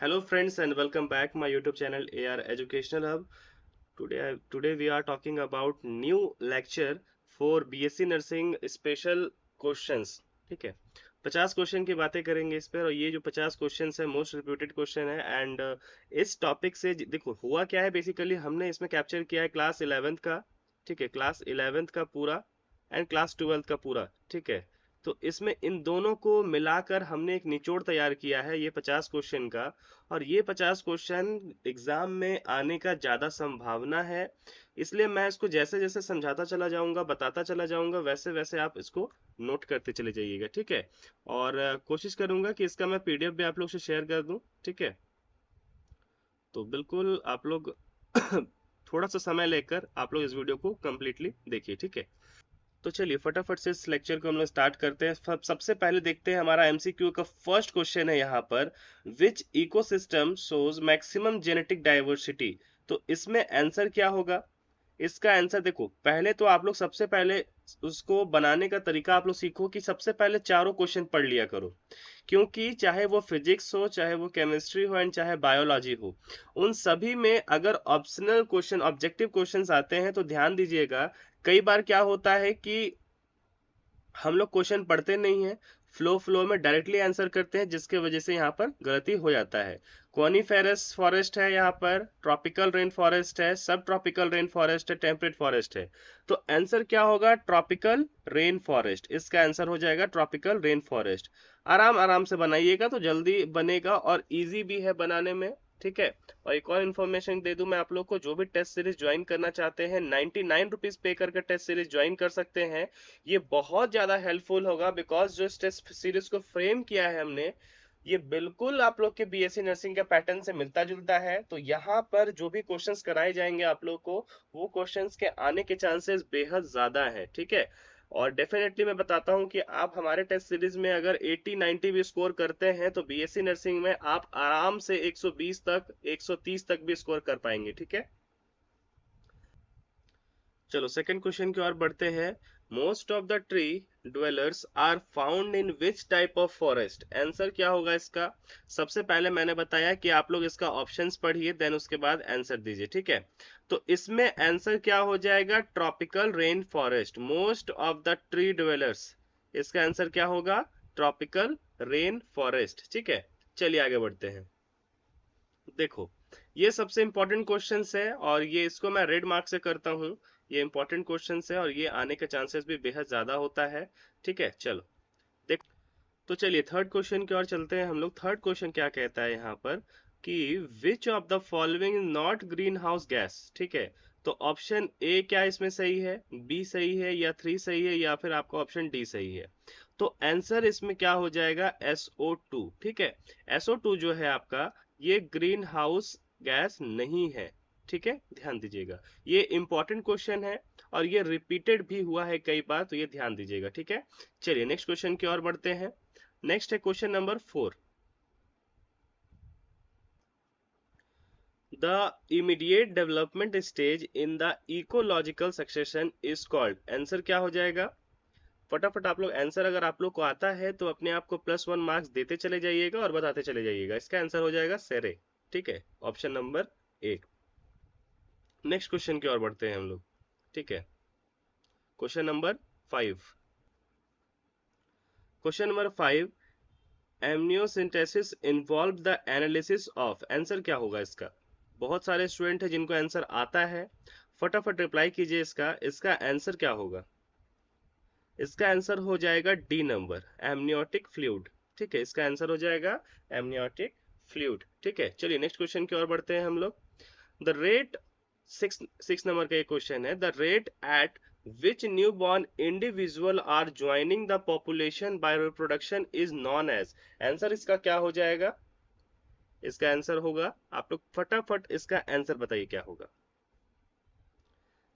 Hello friends and welcome back my YouTube channel AR Educational Hub. Today we are talking about new lecture for BSc Nursing special questions. ठीक है, 50 question की बातें करेंगे इस पर, और ये जो 50 क्वेश्चन है मोस्ट रिपीटेड क्वेश्चन है। एंड इस टॉपिक से देखो हुआ क्या है, बेसिकली हमने इसमें कैप्चर किया है क्लास 11th का। ठीक है, क्लास 11th का पूरा एंड क्लास 12th का पूरा। ठीक है, तो इसमें इन दोनों को मिलाकर हमने एक निचोड़ तैयार किया है ये 50 क्वेश्चन का। और ये 50 क्वेश्चन एग्जाम में आने का ज्यादा संभावना है, इसलिए मैं इसको जैसे जैसे समझाता चला जाऊंगा, बताता चला जाऊंगा, वैसे वैसे आप इसको नोट करते चले जाइएगा। ठीक है, और कोशिश करूंगा कि इसका मैं पीडीएफ भी आप लोग से शेयर कर दूं। ठीक है, तो बिल्कुल आप लोग थोड़ा सा समय लेकर आप लोग इस वीडियो को कंप्लीटली देखिए। ठीक है, तो चलिए फटाफट से इस लेक्चर को हम लोग स्टार्ट करते हैं। सबसे पहले देखते हैं हमारा एमसीक्यू का फर्स्ट क्वेश्चन है यहाँ पर, which ecosystem shows maximum genetic diversity. तो इसमें आंसर क्या होगा? इसका आंसर देखो, पहले तो आप लोग सबसे पहले उसको बनाने का तरीका आप लोग सीखो कि सबसे पहले चारों क्वेश्चन पढ़ लिया करो, क्योंकि चाहे वो फिजिक्स हो, चाहे वो केमिस्ट्री हो एंड चाहे बायोलॉजी हो, उन सभी में अगर ऑप्शनल क्वेश्चन, ऑब्जेक्टिव क्वेश्चंस आते हैं तो ध्यान दीजिएगा। कई बार क्या होता है कि हम लोग क्वेश्चन पढ़ते नहीं है, फ्लो में डायरेक्टली आंसर करते हैं, जिसके वजह से यहाँ पर गलती हो जाता है। कॉनिफेरस फॉरेस्ट है, यहाँ पर ट्रॉपिकल रेन फॉरेस्ट है, सब ट्रॉपिकल रेन फॉरेस्ट है, टेम्परेट फॉरेस्ट है। तो आंसर क्या होगा? Tropical rain forest. इसका आंसर हो जाएगा ट्रॉपिकल रेन फॉरेस्ट। आराम आराम से बनाइएगा तो जल्दी बनेगा और इजी भी है बनाने में। ठीक है, और एक और इन्फॉर्मेशन दे दूं मैं आप लोग को, जो भी टेस्ट सीरीज ज्वाइन करना चाहते हैं 99 रुपीज पे करके टेस्ट सीरीज ज्वाइन कर सकते हैं। ये बहुत ज्यादा हेल्पफुल होगा, बिकॉज जो टेस्ट सीरीज को फ्रेम किया है हमने, ये बिल्कुल आप लोग के बीएससी नर्सिंग के पैटर्न से मिलता जुलता है। तो यहाँ पर जो भी क्वेश्चंस कराए जाएंगे आप लोग को, वो क्वेश्चंस के आने के चांसेस बेहद ज्यादा है। ठीक है, और डेफिनेटली मैं बताता हूँ कि आप हमारे टेस्ट सीरीज में अगर 80-90 भी स्कोर करते हैं तो बीएससी नर्सिंग में आप आराम से 120 तक, 130 तक भी स्कोर कर पाएंगे। ठीक है, चलो सेकंड क्वेश्चन की ओर बढ़ते हैं। Most of the tree dwellers are found in which type of forest. Answer क्या होगा इसका? सबसे पहले मैंने बताया कि आप लोग इसका ऑप्शंस पढ़िए, देन उसके बाद आंसर दीजिए। ठीक है, तो इसमें आंसर क्या हो जाएगा? Tropical rain forest. Most of the tree dwellers, इसका आंसर क्या होगा? Tropical rain forest. ठीक है, चलिए आगे बढ़ते हैं। देखो, ये सबसे इंपॉर्टेंट क्वेश्चंस है और ये इसको मैं रेड मार्क से करता हूँ। ये इंपॉर्टेंट क्वेश्चंस है और ये आने के चांसेस भी बेहद ज्यादा होता है। ठीक है, चलो देख, तो चलिए थर्ड क्वेश्चन की ओर चलते हैं हम लोग। थर्ड क्वेश्चन क्या कहता है यहाँ पर कि which of the following is not green house gas. ठीक है, तो ऑप्शन ए क्या इसमें सही है, बी सही है, या 3 सही है, या फिर आपका ऑप्शन डी सही है? तो आंसर इसमें क्या हो जाएगा? SO2। ठीक है, SO2 जो है आपका, ये ग्रीन हाउस गैस नहीं है। ठीक है, ध्यान दीजिएगा, ये इंपॉर्टेंट क्वेश्चन है और ये रिपीटेड भी हुआ है कई बार, तो ये ध्यान दीजिएगा। ठीक है, चलिए नेक्स्ट क्वेश्चन की ओर बढ़ते हैं। नेक्स्ट है question number 4। The immediate development stage in the ecological succession is called. Answer क्या हो जाएगा? फटाफट आप लोग आंसर, अगर आप लोग को आता है तो अपने आप को +1 मार्क्स देते चले जाइएगा और बताते चले जाइएगा। इसका आंसर हो जाएगा सेरे। ठीक है, option number A. Next question की ओर बढ़ते हैं हम लोग। ठीक है, question number 5। Question number 5, amniocentesis involve the analysis of. Answer क्या होगा इसका? बहुत सारे स्टूडेंट है जिनको आंसर आता है, फटाफट रिप्लाई कीजिए। इसका इसका आंसर क्या होगा? इसका आंसर हो जाएगा डी नंबर, एमनियोटिक फ्लूइड। ठीक है, इसका आंसर हो जाएगा एमनियोटिक फ्लूइड। ठीक है, चलिए नेक्स्ट क्वेश्चन की ओर बढ़ते हैं हम लोग। द रेट, सिक्स नंबर का ये क्वेश्चन है, the rate at which new born individual are joining the population by reproduction is known as. Answer इसका क्या हो जाएगा? इसका आंसर होगा, आप लोग फटाफट इसका आंसर बताइए क्या होगा?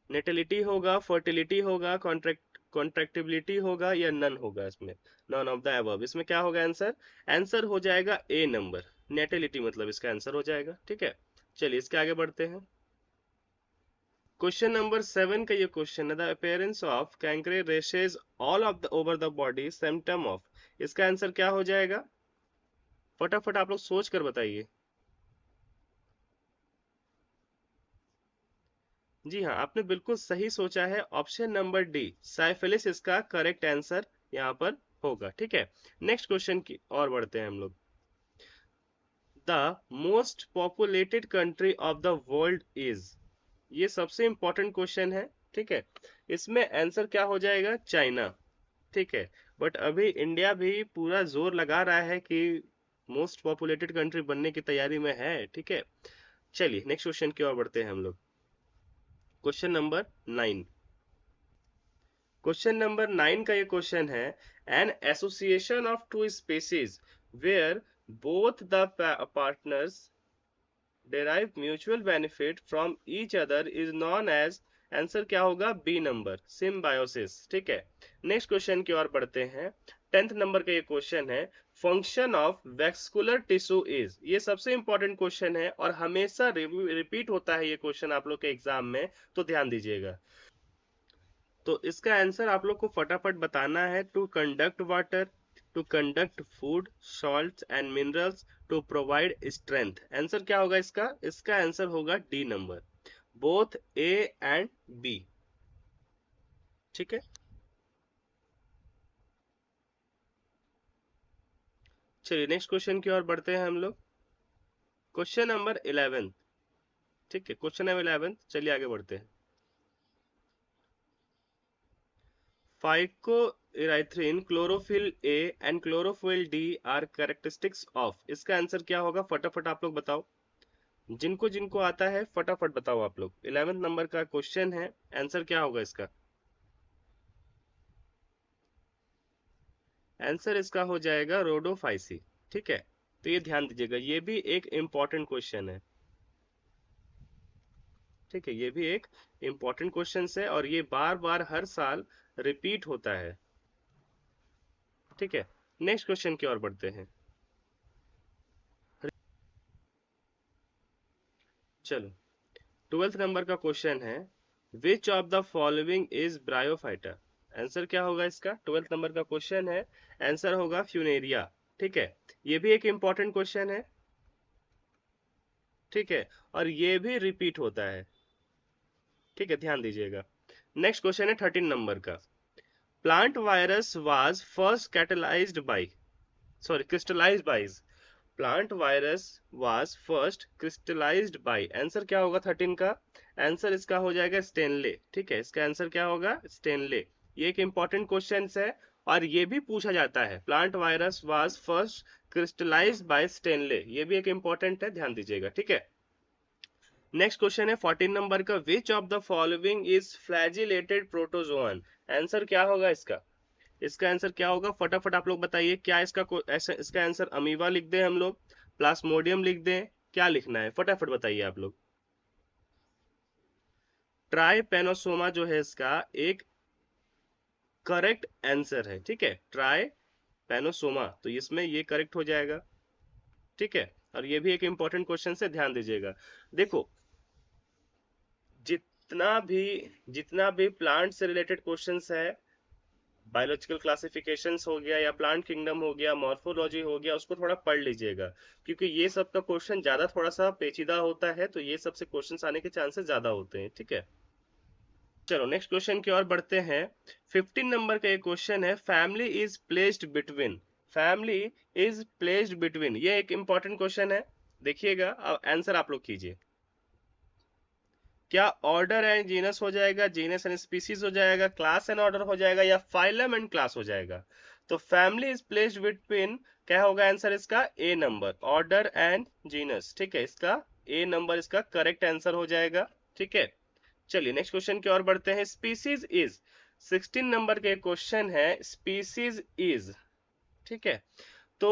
नेटिलिटी होगा, फर्टिलिटी होगा, कॉन्ट्रैक्टिबिलिटी होगा, या नन होगा? इसमें नन ऑफ द अबव। इसमें क्या होगा आंसर? आंसर हो जाएगा ए नंबर, नेटिलिटी, मतलब इसका आंसर हो जाएगा। ठीक है, चलिए इसके आगे बढ़ते हैं। क्वेश्चन नंबर 7 का ये क्वेश्चन है, the appearance of chancre rashes all of the over the body symptom of. इसका आंसर क्या हो जाएगा? फटाफट आप लोग सोच कर बताइए। जी हाँ, आपने बिल्कुल सही सोचा है। ऑप्शन नंबर डी साइफिलिस इसका करेक्ट आंसर यहाँ पर होगा। ठीक है, नेक्स्ट क्वेश्चन की और बढ़ते हैं हम लोग। The most populated country of the world is, ये सबसे इंपॉर्टेंट क्वेश्चन है। ठीक है, इसमें आंसर क्या हो जाएगा? चाइना। ठीक है, बट अभी इंडिया भी पूरा जोर लगा रहा है कि मोस्ट पॉपुलेटेड कंट्री बनने की तैयारी में है। ठीक है, चलिए नेक्स्ट क्वेश्चन की ओर बढ़ते हैं हम लोग। Question number 9। क्वेश्चन नंबर 9 का ये क्वेश्चन है, an association of two species where both the partners derive mutual benefit from each other is known as, answer क्या होगा? B number, symbiosis. ठीक है, नेक्स्ट क्वेश्चन की ओर बढ़ते हैं। 10th नंबर का ये क्वेश्चन है, function of vascular tissue is, ये सबसे इंपॉर्टेंट क्वेश्चन है और हमेशा रिपीट होता है ये क्वेश्चन आप लोग के एग्जाम में, तो ध्यान दीजिएगा। तो इसका आंसर आप लोग को फटाफट बताना है। To conduct water, to conduct food, salts and minerals, to provide strength. Answer क्या होगा इसका? इसका आंसर होगा D number, both A and B. ठीक है, चलिए नेक्स्ट क्वेश्चन की ओर बढ़ते हैं हम लोग। Question number 11। ठीक है, क्वेश्चन नंबर 11, चलिए आगे बढ़ते हैं। Phycoerythrin, chlorophyll A and chlorophyll D are characteristics of, इसका आंसर क्या होगा? फटाफट आप लोग बताओ, जिनको जिनको आता है फटाफट बताओ आप लोग। 11th नंबर का क्वेश्चन है, आंसर क्या होगा इसका? आंसर इसका हो जाएगा रोडोफाइसी। ठीक है, तो ये ध्यान दीजिएगा, ये भी एक इम्पॉर्टेंट क्वेश्चन है। ठीक है, ये भी एक इम्पॉर्टेंट क्वेश्चन है और ये बार बार हर साल रिपीट होता है। ठीक है, नेक्स्ट क्वेश्चन की ओर बढ़ते हैं। चलो, 12th नंबर का क्वेश्चन है, which of the following is bryophyta. Answer क्या होगा इसका? 12th नंबर का क्वेश्चन है, आंसर होगा फ्यूनेरिया। ठीक है, ये भी एक इंपॉर्टेंट क्वेश्चन है। ठीक है, और ये भी रिपीट होता है। ठीक है, ध्यान दीजिएगा। नेक्स्ट क्वेश्चन है 13 नंबर का, plant virus was first catalysed by, sorry crystallised by, plant virus was first crystallised by, answer क्या होगा 13 का? आंसर इसका हो जाएगा स्टेनले। ठीक है, इसका आंसर क्या होगा? स्टेनले। ये एक इंपॉर्टेंट क्वेश्चन है और ये भी पूछा जाता है, plant virus was first crystallised by Stanley, ये भी एक इंपॉर्टेंट है, ध्यान दीजिएगा। ठीक है, नेक्स्ट क्वेश्चन है 14 नंबर का, which of the following is flagellated protozoan, answer क्या होगा इसका? इसका आंसर क्या होगा? फटाफट आप लोग बताइए, क्या ऐसा इसका आंसर अमीबा लिख दें हम लोग, प्लास्मोडियम लिख दें, क्या लिखना है? फटाफट बताइए आप लोग। ट्राइपेनोसोमा जो है इसका एक करेक्ट आंसर है। ठीक है, ट्राइपेनोसोमा, तो इसमें ये करेक्ट हो जाएगा। ठीक है, और ये भी एक इंपॉर्टेंट क्वेश्चन से, ध्यान दीजिएगा। देखो, जितना भी जितना भी प्लांट से रिलेटेड क्वेश्चंस है, बायोलॉजिकल क्लासिफिकेशंस हो गया या प्लांट किंगडम हो गया, मॉर्फोलॉजी हो गया, उसको थोड़ा पढ़ लीजिएगा, क्योंकि ये सब का क्वेश्चन ज्यादा थोड़ा सा पेचीदा होता है, तो ये सबसे क्वेश्चंस आने के चांसेस ज्यादा होते हैं। ठीक है, चलो नेक्स्ट क्वेश्चन की ओर बढ़ते हैं। 15 नंबर का एक क्वेश्चन है, family is placed between, family is placed between, ये एक इंपॉर्टेंट क्वेश्चन है। देखिएगा, अब आंसर आप लोग कीजिए। क्या ऑर्डर एंड जीनस हो जाएगा, जीनस एंड स्पीसीज हो जाएगा, क्लास एंड ऑर्डर हो जाएगा, या फाइलम एंड क्लास हो जाएगा? तो फैमिली इज प्लेस्ड बिटवीन, क्या होगा आंसर इसका? ए नंबर, ऑर्डर एंड जीनस। ठीक है, इसका ए नंबर इसका करेक्ट आंसर हो जाएगा। ठीक है, चलिए नेक्स्ट क्वेश्चन की ओर बढ़ते हैं। स्पीसीज इज, 16 नंबर के क्वेश्चन है, स्पीसीज इज। ठीक है, तो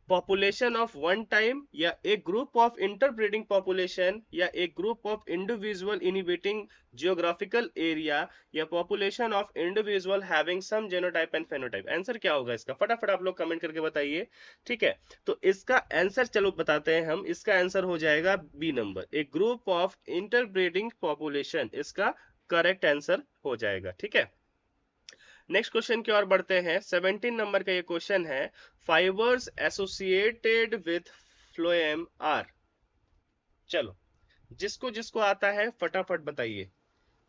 पॉपुलेशन ऑफ वन टाइम, या एक ग्रुप ऑफ इंटरब्रीडिंग पॉपुलेशन, या एक group of individual inhibiting geographical area, या population of individual having some genotype and phenotype, answer क्या होगा इसका? फटाफट आप लोग कमेंट करके बताइए। ठीक है, तो इसका आंसर चलो बताते हैं हम, इसका आंसर हो जाएगा बी नंबर, एक ग्रुप ऑफ इंटरब्रीडिंग पॉपुलेशन, इसका करेक्ट आंसर हो जाएगा। ठीक है, नेक्स्ट क्वेश्चन की ओर बढ़ते हैं। 17 नंबर का ये क्वेश्चन है, fibres associated with phloem are, चलो जिसको जिसको आता है फटाफट बताइए।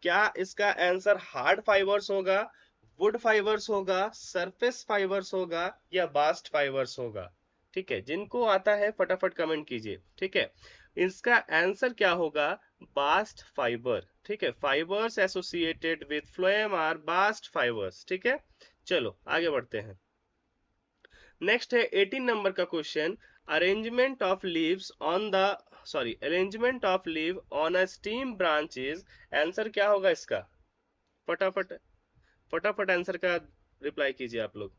क्या इसका आंसर हार्ड फाइबर्स होगा, वुड फाइबर्स होगा, सरफेस फाइबर्स होगा, या बास्ट फाइबर्स होगा? ठीक है, जिनको आता है फटाफट कमेंट कीजिए। ठीक है, इसका आंसर क्या होगा? Bast fibre. ठीक है, fibres associated with phloem are bast fibres. ठीक है, चलो आगे बढ़ते हैं। नेक्स्ट है 18 नंबर का question, arrangement of leaves on the arrangement of leave on a steam branch is, answer क्या होगा इसका? फटाफट फटाफट आंसर का रिप्लाई कीजिए आप लोग।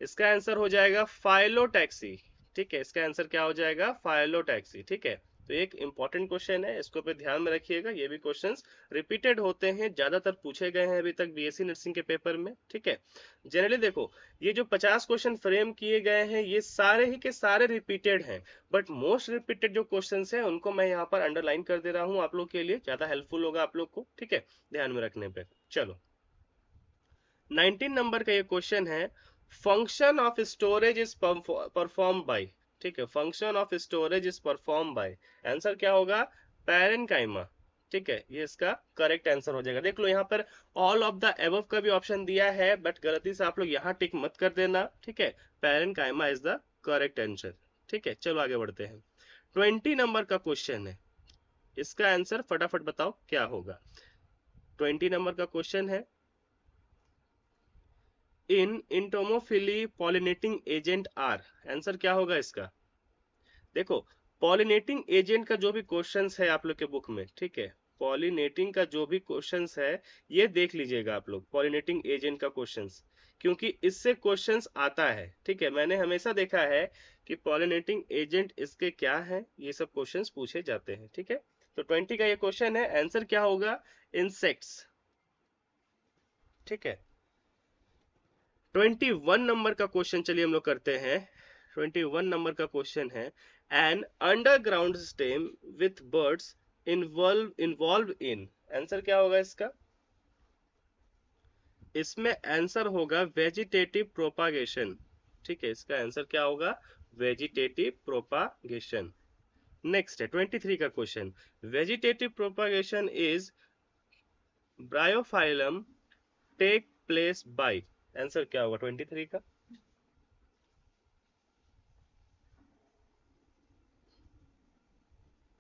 इसका आंसर हो जाएगा फाइलोटैक्सी। ठीक है, इसका आंसर क्या हो जाएगा? फाइलोटैक्सी। ठीक है, तो एक इंपॉर्टेंट क्वेश्चन है, इसको पे ध्यान में रखिएगा। ये भी क्वेश्चंस रिपीटेड होते हैं, ज्यादातर पूछे गए हैं अभी तक बीएससी नर्सिंग के पेपर में। ठीक है, जनरली देखो, ये जो 50 क्वेश्चन फ्रेम किए गए हैं ये सारे ही के सारे रिपीटेड हैं, बट मोस्ट रिपीटेड जो क्वेश्चंस हैं उनको मैं यहाँ पर अंडरलाइन कर दे रहा हूँ आप लोग के लिए, ज्यादा हेल्पफुल होगा आप लोग को। ठीक है, ध्यान में रखने पे। चलो 19 नंबर का ये क्वेश्चन है, function of storage is perform by. ठीक है, function of storage is perform by, answer क्या होगा? पैरेन्काइमा। ठीक है, ये इसका करेक्ट आंसर हो जाएगा। देख लो यहाँ पर ऑल ऑफ द एबव का भी ऑप्शन दिया है, बट गलती से आप लोग यहाँ टिक मत कर देना। ठीक है, parenchyma is the correct answer. ठीक है, चलो आगे बढ़ते हैं। 20 नंबर का क्वेश्चन है, इसका आंसर फटाफट बताओ क्या होगा? 20 नंबर का क्वेश्चन है, इन इंटोमोफिली पॉलिनेटिंग एजेंट आर, आंसर क्या होगा इसका? देखो, पॉलिनेटिंग एजेंट का जो भी क्वेश्चंस है आप लोग के बुक में, ठीक है, पॉलिनेटिंग का जो भी क्वेश्चंस है ये देख लीजिएगा आप लोग, पॉलिनेटिंग एजेंट का क्वेश्चंस, क्योंकि इससे क्वेश्चंस आता है। ठीक है, मैंने हमेशा देखा है कि पॉलिनेटिंग एजेंट इसके क्या है, ये सब क्वेश्चंस पूछे जाते हैं। ठीक है, तो 20 का ये क्वेश्चन है, आंसर क्या होगा? इंसेक्ट्स। ठीक है, 21 नंबर का क्वेश्चन चलिए हम लोग करते हैं। 21 नंबर का क्वेश्चन है, an underground stem with birds involve in, answer क्या होगा इसका? इसमें आंसर होगा वेजिटेटिव प्रोपागेशन। ठीक है, इसका आंसर क्या होगा? Vegetative propagation. नेक्स्ट है 23 का question, vegetative propagation is bryophyllum take place by, answer क्या होगा 23 का?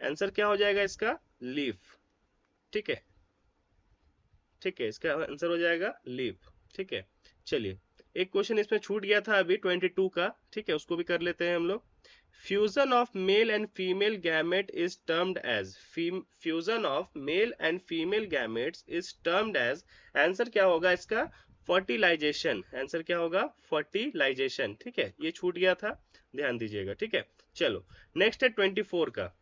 आंसर क्या हो जाएगा इसका? लीफ। ठीक है, ठीक है, इसका आंसर हो जाएगा लीफ। ठीक है, चलिए एक क्वेश्चन इसमें छूट गया था अभी 22 का। ठीक है, उसको भी कर लेते हैं हम लोग। Fusion of male and female gamete is termed as, fusion of male and female gametes is termed as, answer क्या होगा इसका? फर्टिलाइजेशन। आंसर क्या होगा? फर्टिलाइजेशन। ठीक है, ये छूट गया था, ध्यान दीजिएगा। ठीक है, चलो नेक्स्ट है 24 का,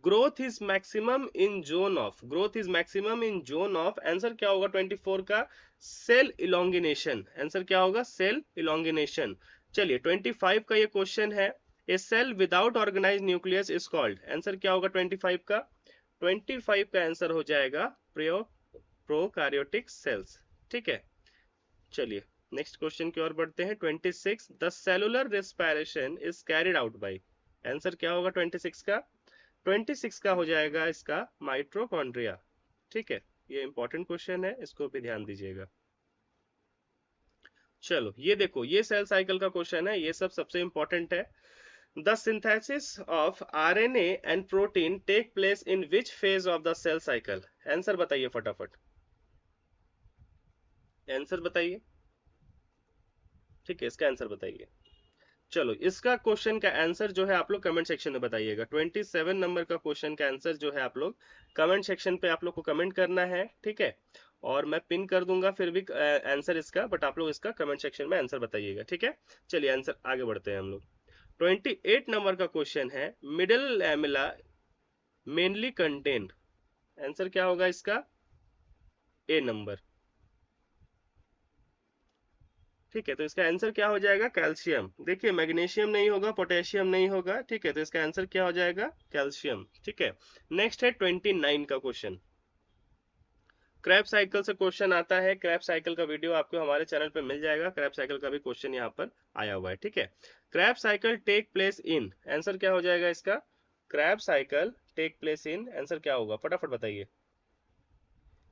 growth is maximum in zone of, growth is maximum in zone of, answer क्या होगा 24 का? Cell elongation. आंसर क्या होगा? Cell elongation. चलिए 25 का ये क्वेश्चन है, a cell without organize nucleus is called, answer क्या होगा 25 का? 25 का आंसर हो जाएगा प्रोकार्योटिक सेल्स। ठीक है, चलिए नेक्स्ट क्वेश्चन की ओर बढ़ते हैं। 26, the cellular respiration is carried out by, answer क्या होगा 26 का? 26 का हो जाएगा इसका माइट्रोकॉन्ड्रिया। ठीक है, ये इंपॉर्टेंट क्वेश्चन है, इसको भी ध्यान दीजिएगा। चलो ये देखो, ये सेल साइकिल का क्वेश्चन है, ये सब सबसे इंपॉर्टेंट है। The synthesis of RNA and protein take place in which phase of the cell cycle, answer बताइए फटाफट, आंसर बताइए। ठीक है, इसका आंसर बताइए। चलो इसका क्वेश्चन का आंसर जो है आप लोग कमेंट सेक्शन में बताइएगा। 27 नंबर का क्वेश्चन का आंसर जो है आप लोग कमेंट सेक्शन पे आप लोग को कमेंट करना है। ठीक है, और मैं पिन कर दूंगा फिर भी आंसर इसका, बट आप लोग इसका कमेंट सेक्शन में आंसर बताइएगा। ठीक है, चलिए आंसर आगे बढ़ते हैं हम लोग। 28 नंबर का क्वेश्चन है, middle lamella mainly contain, answer क्या होगा इसका? ए नंबर। ठीक है, तो इसका आंसर क्या हो जाएगा? कैल्शियम। देखिए मैग्नीशियम नहीं होगा, पोटेशियम नहीं होगा। ठीक है, तो इसका आंसर क्या हो जाएगा? कैल्शियम। ठीक है, नेक्स्ट है 29 का क्वेश्चन, क्रैब साइकिल से क्वेश्चन आता है। क्रैब साइकिल का वीडियो आपको हमारे चैनल पे मिल जाएगा, क्रैब साइकिल का भी क्वेश्चन यहाँ पर आया हुआ है। ठीक है, Krebs cycle take place in, answer क्या हो जाएगा इसका? Krebs cycle take place in, answer क्या होगा फटाफट बताइए।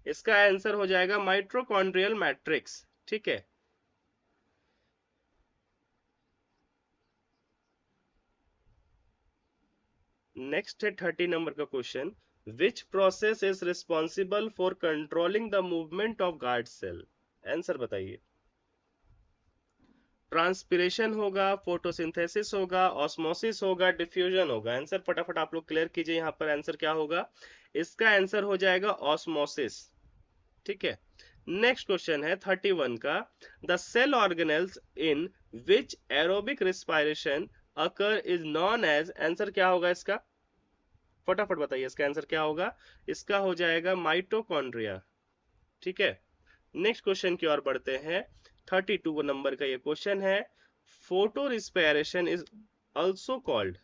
इसका आंसर हो जाएगा माइटोकॉन्ड्रियल मैट्रिक्स। ठीक है, नेक्स्ट है 30 नंबर का question, which process is responsible for controlling the movement of guard cell, answer बताइए। ट्रांसपिरेशन होगा, फोटोसिंथेसिस होगा, ऑस्मोसिस होगा, डिफ्यूजन होगा, आंसर फटाफट आप लोग क्लियर कीजिए। यहाँ पर आंसर क्या होगा, इसका आंसर हो जाएगा ऑस्मोसिस। ठीक है, नेक्स्ट क्वेश्चन है 31 का, the cell organelles in which aerobic respiration occur is known as, answer क्या होगा इसका, फटाफट बताइए इसका आंसर क्या होगा। इसका हो जाएगा माइटोकॉन्ड्रिया। ठीक है, नेक्स्ट क्वेश्चन की ओर बढ़ते हैं। 32 नंबर का ये क्वेश्चन है, photo respiration is also called,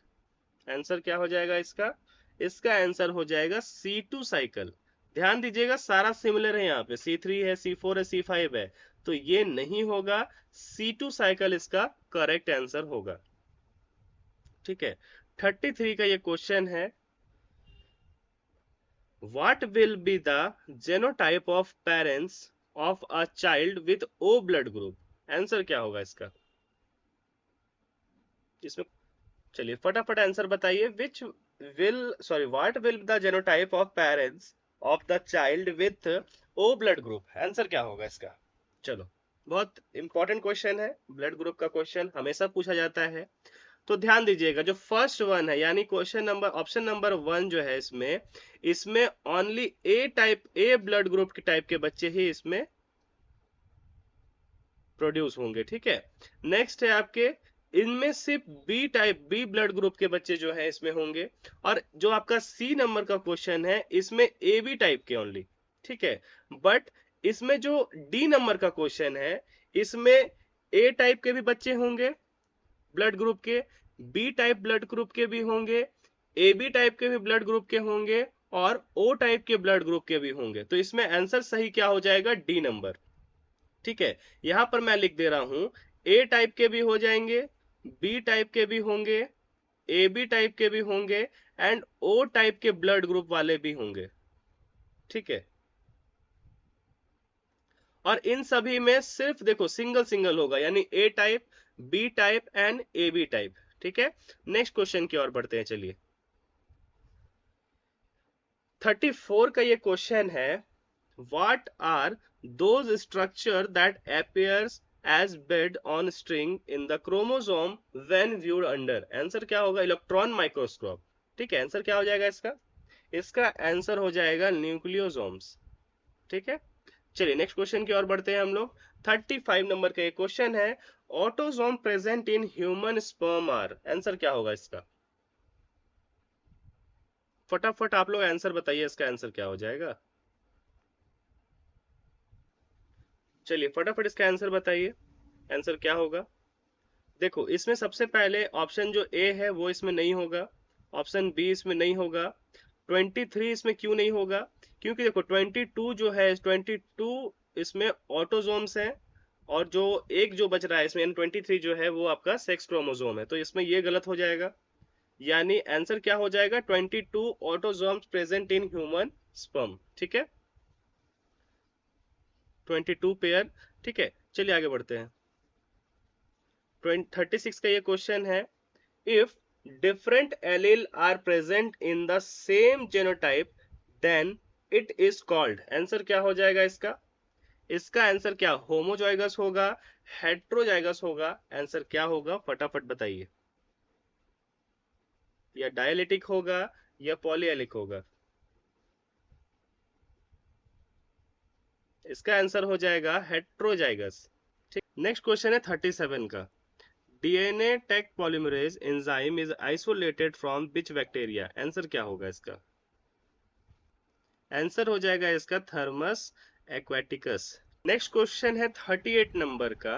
answer क्या हो जाएगा इसका, इसका आंसर हो जाएगा C2 साइकिल। ध्यान दीजिएगा सारा सिमिलर है, यहाँ पे C3 है, C4 है, C5 है, तो ये नहीं होगा, C2 साइकिल इसका करेक्ट आंसर होगा। ठीक है, 33 का ये क्वेश्चन है, what will be the genotype of parents of a child with O blood group, answer क्या होगा इसका, इसमें चलिए फटाफट आंसर बताइए। Which will sorry what will the genotype of parents of the child with O blood group, answer क्या होगा इसका। चलो, बहुत इंपॉर्टेंट क्वेश्चन है, ब्लड ग्रुप का क्वेश्चन हमेशा पूछा जाता है, तो ध्यान दीजिएगा जो फर्स्ट वन है यानी क्वेश्चन नंबर ऑप्शन नंबर 1 जो है, इसमें इसमें ओनली ए टाइप, ए ब्लड ग्रुप के टाइप के बच्चे ही इसमें प्रोड्यूस होंगे। ठीक है, नेक्स्ट है आपके, इनमें सिर्फ B type, B blood group के बच्चे जो है इसमें होंगे, और जो आपका सी नंबर का क्वेश्चन है इसमें ए बी टाइप के ओनली। ठीक है, बट इसमें जो डी नंबर का क्वेश्चन है इसमें ए टाइप के भी बच्चे होंगे ब्लड ग्रुप के, बी टाइप ब्लड ग्रुप के भी होंगे, ए बी टाइप के भी ब्लड ग्रुप के होंगे, और ओ टाइप के ब्लड ग्रुप के भी होंगे, तो इसमें आंसर सही क्या हो जाएगा, डी नंबर। ठीक है, यहां पर मैं लिख दे रहा हूं, ए टाइप के भी हो जाएंगे, बी टाइप के भी होंगे, ए बी टाइप के भी होंगे, एंड ओ टाइप के ब्लड ग्रुप वाले भी होंगे। ठीक है, और इन सभी में सिर्फ देखो सिंगल सिंगल होगा, यानी A type, B type and A B type. ठीक है, नेक्स्ट क्वेश्चन की ओर बढ़ते हैं, चलिए 34 का ये क्वेश्चन है, what are those structure that appears as bed on string in the chromosome when viewed under, answer क्या होगा, इलेक्ट्रॉन माइक्रोस्कोप। ठीक है, आंसर क्या हो जाएगा इसका, इसका आंसर हो जाएगा न्यूक्लियोसोम्स। ठीक है, चलिए नेक्स्ट क्वेश्चन की ओर बढ़ते हैं हम लोग। 35 नंबर का एक क्वेश्चन है, autosome present in human sperm are, answer क्या होगा इसका, फटाफट आप लोग आंसर बताइए, इसका आंसर क्या हो जाएगा। चलिए फटाफट इसका आंसर बताइए, आंसर क्या होगा। देखो इसमें सबसे पहले ऑप्शन जो ए है वो इसमें नहीं होगा, ऑप्शन बी इसमें नहीं होगा, 23 इसमें क्यों नहीं होगा, क्योंकि देखो 22 जो है, 22 इसमें ऑटोजोम्स है, और जो एक जो बच रहा है इसमें 23 जो है वो आपका सेक्स क्रोमोजोम है, तो इसमें ये गलत हो जाएगा, यानी आंसर क्या हो जाएगा, 22 autosomes present in human sperm. ठीक है, 22 पेयर। ठीक है, चलिए आगे बढ़ते हैं। 36 का ये क्वेश्चन है, if different allele are present in the same genotype then it is called, answer क्या हो जाएगा इसका, इसका आंसर क्या होमोजाइगस होगा, हेट्रोजाइगस होगा, आंसर क्या होगा फटाफट बताइए, या डायलिटिक होगा या पॉलीएलिक होगा, इसका आंसर हो जाएगा हेट्रोजाइगस। ठीक, नेक्स्ट क्वेश्चन है 37 का, DNA Taq polymerase enzyme is isolated from which bacteria, answer क्या होगा इसका, आंसर हो जाएगा इसका थर्मस एक्वेटिकस। नेक्स्ट क्वेश्चन है 38 नंबर का,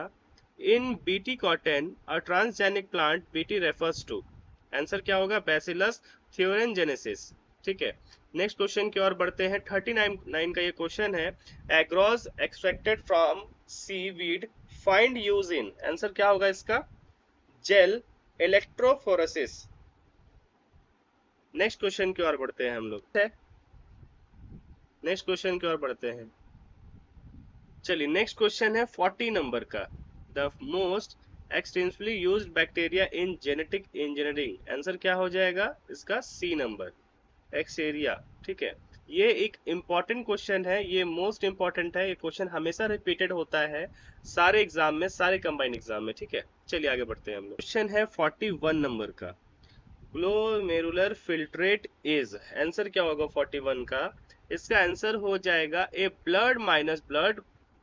in BT cotton a transgenic plant BT refers to, answer क्या होगा, बैसिलस थ्योरेनजेनेसिस। ठीक है, नेक्स्ट क्वेश्चन की ओर बढ़ते हैं। 39 का ये क्वेश्चन है, agarose extracted from seaweed find use in, answer क्या होगा इसका, जेल इलेक्ट्रोफोरेसिस। नेक्स्ट क्वेश्चन की ओर बढ़ते हैं हम लोग। नेक्स्ट क्वेश्चन की ओर बढ़ते हैं। चलिए नेक्स्ट क्वेश्चन है 40 नंबर का। The most extensively used bacteria in genetic engineering. Answer क्या हो जाएगा इसका? सी नंबर, एक्सेरिया। ठीक है, ये एक इम्पॉर्टेंट क्वेश्चन है, ये मोस्ट इम्पॉर्टेंट है। ये क्वेश्चन हमेशा रिपीटेड होता है सारे एग्जाम में, सारे कंबाइंड एग्जाम में। ठीक है, चलिए आगे बढ़ते हैं हम लोग। क्वेश्चन है 41 नंबर का। Glomerular filtrate is. आंसर क्या होगा 41 का? इसका आंसर हो जाएगा A blood minus blood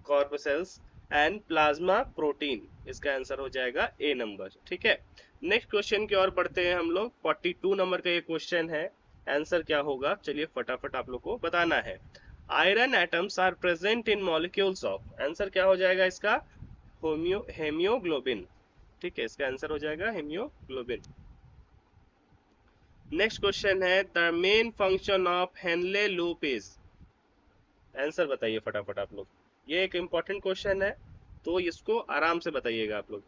corpuscles and plasma protein. इसका आंसर हो जाएगा ए नंबर। ठीक है, नेक्स्ट क्वेश्चन की ओर बढ़ते हैं हम लोग। 42 नंबर का ये क्वेश्चन है। आंसर क्या होगा? चलिए फटाफट आप लोग को बताना है। Iron atoms are present in molecules of. Answer क्या हो जाएगा इसका? हेमियोग्लोबिन। ठीक है, इसका आंसर हो जाएगा हेमियोग्लोबिन। नेक्स्ट क्वेश्चन है the main function of Henle loop is. Answer बताइए फटाफट आप लोग। ये एक इंपॉर्टेंट क्वेश्चन है, तो इसको आराम से बताइएगा आप लोग।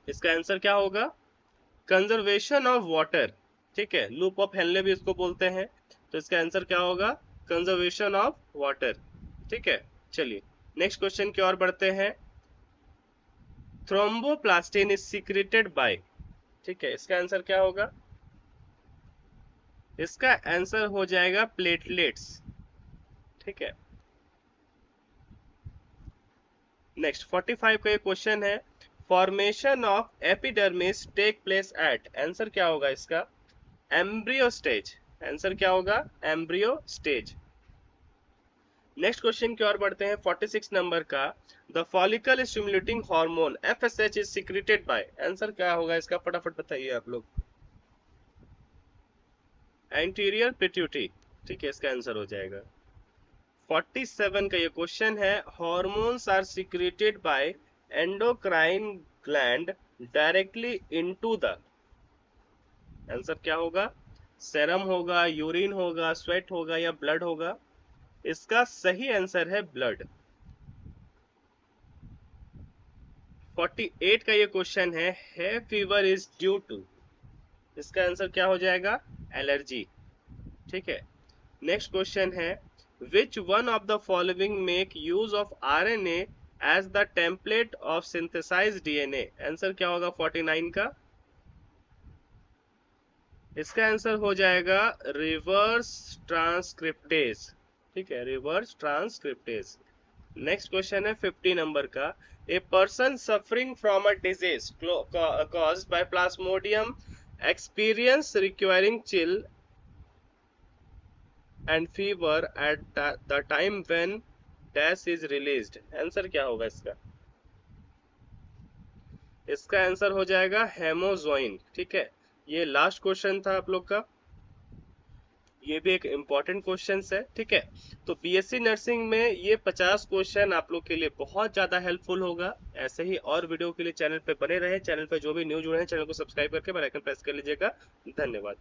इसका आंसर क्या होगा? Conservation of water. ठीक है, लूप ऑफ हेनले भी इसको बोलते हैं, तो इसका आंसर क्या होगा? Conservation of water. ठीक है, चलिए नेक्स्ट क्वेश्चन की ओर बढ़ते हैं। Thromboplastin is secreted by. ठीक है, इसका आंसर क्या होगा? इसका आंसर हो जाएगा प्लेटलेट्स। ठीक है, नेक्स्ट 45 का ये क्वेश्चन है। Formation of epidermis take place at. Answer क्या होगा इसका? Embryo stage. आंसर क्या होगा? Embryo stage. नेक्स्ट क्वेश्चन की ओर बढ़ते हैं 46 नंबर का। The follicle stimulating hormone FSH is secreted by. Answer क्या होगा इसका? फटाफट बताइए आप लोग। Anterior pituitary. ठीक है, इसका आंसर हो जाएगा। 47 का ये क्वेश्चन है। Hormones are secreted by endocrine gland directly into the. Answer क्या होगा? सेरम होगा, यूरिन होगा, स्वेट होगा या ब्लड होगा? इसका सही आंसर है ब्लड। 48 का ये क्वेश्चन है फीवर इज ड्यू टू। इसका आंसर क्या हो जाएगा? एलर्जी। ठीक है, नेक्स्ट क्वेश्चन है which one of the following make use of RNA as the template of synthesise DNA। Answer क्या होगा 49 का? इसका आंसर हो जाएगा रिवर्स ट्रांसक्रिप्टेज। ठीक है, रिवर्स ट्रांसक्रिप्टेज। नेक्स्ट क्वेश्चन है 50 नंबर का। A person suffering from a disease caused by plasmodium experience requiring chill and fever at the time when dash is released। Answer क्या होगा इसका? इसका आंसर हो जाएगा हेमोजोइन। ठीक है, ये लास्ट क्वेश्चन था आप लोग का, ये भी एक इम्पॉर्टेंट क्वेश्चन है। ठीक है, तो BSc नर्सिंग में ये 50 क्वेश्चन आप लोग के लिए बहुत ज्यादा हेल्पफुल होगा। ऐसे ही और वीडियो के लिए चैनल पे बने रहे। चैनल पे जो भी न्यू जुड़े हैं चैनल को सब्सक्राइब करके बेल आइकन प्रेस कर लीजिएगा। धन्यवाद।